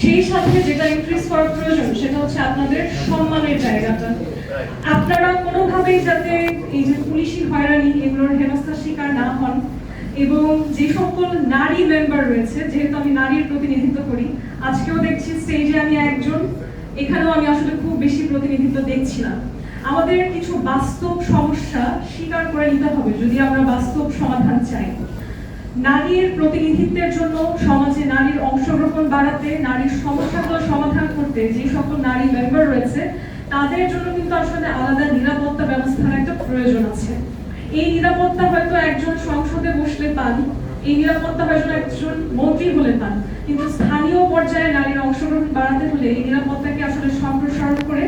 সেই সাথে যেটা ইনক্রিজ করার প্রয়োজন সেটা হচ্ছে আপনাদের সম্মানের জায়গাটা। আপনারা কোনোভাবেই যাতে এই যে পুলিশি হয়রানি এগুলোর হেনস্থার শিকার না হন, এবং যে সকল নারী মেম্বার রয়েছে, যেহেতু আমি নারীর প্রতিনিধিত্ব করি, আজকেও দেখছি স্টেজে আমি একজন, এখানেও আমি আসলে খুব বেশি প্রতিনিধিত্ব দেখছি না। আমাদের কিছু বাস্তব সমস্যা স্বীকার করে নিতে হবে যদি আমরা বাস্তব সমাধান চাই। নারীর প্রতিনিধিত্বের জন্য, সমাজে নারীর অংশগ্রহণ বাড়াতে, নারীর সমস্যাগুলো সমাধান করতে যে সকল নারী মেম্বার রয়েছে তাদের জন্য কিন্তু আসলে আলাদা নিরাপত্তা ব্যবস্থার একটা প্রয়োজন আছে। এই নিরাপত্তা হয়তো একজন সংসদে বসলে পান, এই নিরাপত্তা হয়তো একজন মন্ত্রী হলে পান, কিন্তু স্থানীয় পর্যায়ে নারীর অংশগ্রহণ বাড়াতে হলে এই নিরাপত্তাকে আসলে সম্প্রসারণ করে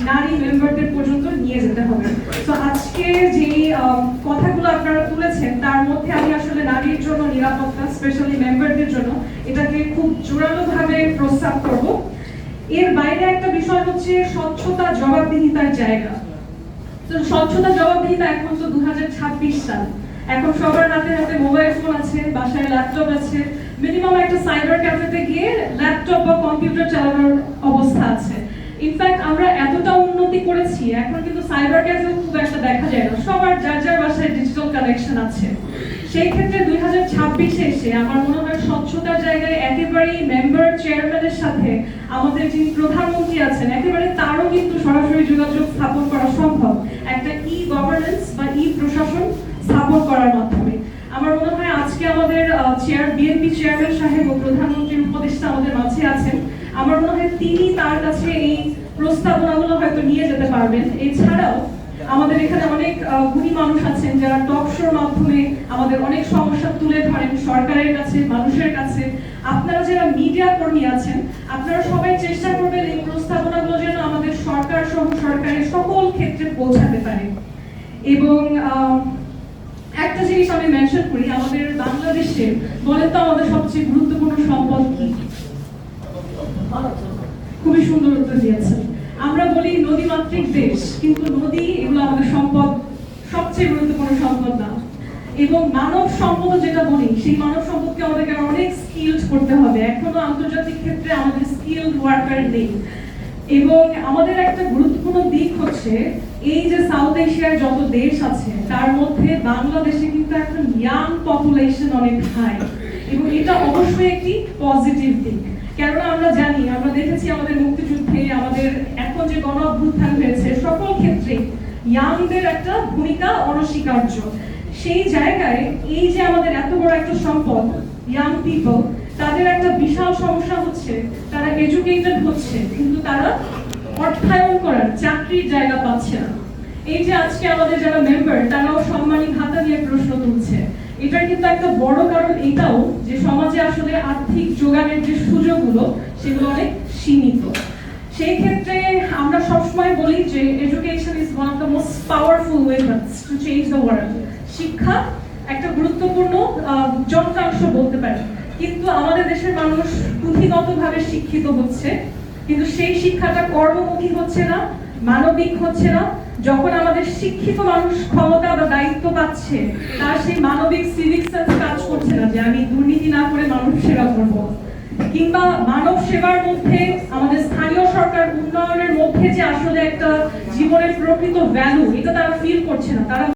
নারী মেম্বারদের পর্যন্ত নিয়ে যেতে হবে। তো আজকে যে কথাগুলো আপনারা তুলেছেন তার মধ্যে আমি আসলে নারীর জন্য নিরাপত্তা, স্পেশালি মেম্বারদের জন্য, এটাকে খুব জোরালোভাবে প্রস্তাব করব। এর বাইরে একটা বিষয় হচ্ছে স্বচ্ছতা, জবাবদিহিতার জায়গা। তো স্বচ্ছতা, জবাবদিহিতা এখন তো 2026 সাল, এখন সবার হাতে হাতে মোবাইল ফোন আছে, বাসায় ল্যাপটপ আছে, মিনিমাম একটা সাইবার ক্যাফেতে গিয়ে ল্যাপটপ বা কম্পিউটার চালানোর অবস্থা আছে। ইনফ্যাক্ট আমরা এতটা উন্নতি করেছি, এখন কিন্তু সাইবার ক্যাফেও খুব একটা দেখা যায় না, সবার যার যার বাসায় ডিজিটাল কানেকশন আছে। সেই ক্ষেত্রে 2026-এ এসে আমার মনে হয় স্বচ্ছতার জায়গায় একেবারেই মেম্বার চেয়ারম্যানের সাথে আমাদের যিনি প্রধানমন্ত্রী আছেন একেবারে তারও কিন্তু সরাসরি যোগাযোগ স্থাপন করা সম্ভব একটা ই গভর্নেন্স বা ই প্রশাসন স্থাপন করার মাধ্যমে। আমার মনে হয় আজকে আমাদের বিএনপি চেয়ারম্যান সাহেব ও প্রধানমন্ত্রীর উপদেষ্টা আমাদের মাঝে আছেন, আমার মনে হয় তিনি তার কাছে এই প্রস্তাবনাগুলো হয়তো নিয়ে যেতে পারবেন। এছাড়াও আমাদের এখানে অনেক গুণী মানুষ আছেন যারা টক শোর মাধ্যমে আমাদের অনেক সমস্যা তুলে ধরেন সরকারের কাছে, মানুষের কাছে। আপনারা যারা মিডিয়া কর্মী আছেন, আপনারা সবাই চেষ্টা করবেন এই প্রস্তাবনাগুলো যেন আমাদের সরকার সহ সরকারের সকল ক্ষেত্রে পৌঁছাতে পারে। এবং একটা জিনিস আমি মেনশন করি, আমাদের বাংলাদেশে বলেন তো আমাদের সবচেয়ে গুরুত্বপূর্ণ সম্পদ কি? খুবই সুন্দর উত্তর দিয়েছেন। আমরা বলি নদীমাতৃক দেশ, কিন্তু নদী এগুলো আমাদের সম্পদ, সবচেয়ে গুরুত্বপূর্ণ সম্পদ না। এবং মানব সম্পদ যেটা বলি, সেই মানব সম্পদকে আমাদেরকে অনেক স্কিলড করতে হবে। এখনো আন্তর্জাতিক ক্ষেত্রে আমাদের স্কিলড ওয়ার্কার নেই। এবং আমাদের একটা গুরুত্বপূর্ণ দিক হচ্ছে এই যে সাউথ এশিয়ার যত দেশ আছে তার মধ্যে বাংলাদেশে কিন্তু একটা ইয়াং পপুলেশন অনেক হাই, এবং এটা অবশ্যই একটি পজিটিভ দিক। কেননা আমরা জানি, আমরা দেখেছি আমাদের মুক্তিযুদ্ধে, আমাদের এখন যে গণ অভ্যুত্থান হয়েছে, সকল ক্ষেত্রে ইয়াংদের একটা ভূমিকা অনস্বীকার্য। সেই জায়গায় এই যে আমাদের এত বড় একটা সম্পদ ইয়াং পিপল, তাদের একটা বিশাল সমস্যা হচ্ছে তারা এডুকেটেড হচ্ছে কিন্তু তারা অর্থায়ন করার চাকরির জায়গা পাচ্ছে না। এই যে আজকে আমাদের যারা মেম্বার তারাও সম্মানী ভাতা নিয়ে প্রশ্ন তুলছে, এটার কিন্তু একটা বড় কারণ এটাও যে সমাজে আসলে আর্থিক যোগানের যে সুযোগগুলো সেগুলো অনেক সীমিত। সেই ক্ষেত্রে আমরা সবসময় বলি যে education is one of the most powerful weapons to change the world. শিক্ষা একটা গুরুত্বপূর্ণ যন্ত্রাংশ বলতে পারি, কিন্তু আমাদের দেশের মানুষ পুঁথিগতভাবে শিক্ষিত হচ্ছে, কিন্তু সেই শিক্ষাটা কর্মমুখী হচ্ছে না, মানবিক হচ্ছে না। যখন আমাদের শিক্ষিত মানুষ ক্ষমতা বা দায়িত্ব পাচ্ছে, তার সেই মানবিক সিভিক সেন্স কাজ করছে না যে আমি দুর্নীতি না করে মানুষ সেবা করব, কিংবা মানব সেবার মধ্যে আমাদের স্থানীয় সরকার উন্নয়নের মধ্যে যে আসলে একটা জীবনের প্রকৃত ভ্যালু, এটা তারা ফিল করছে না। তারা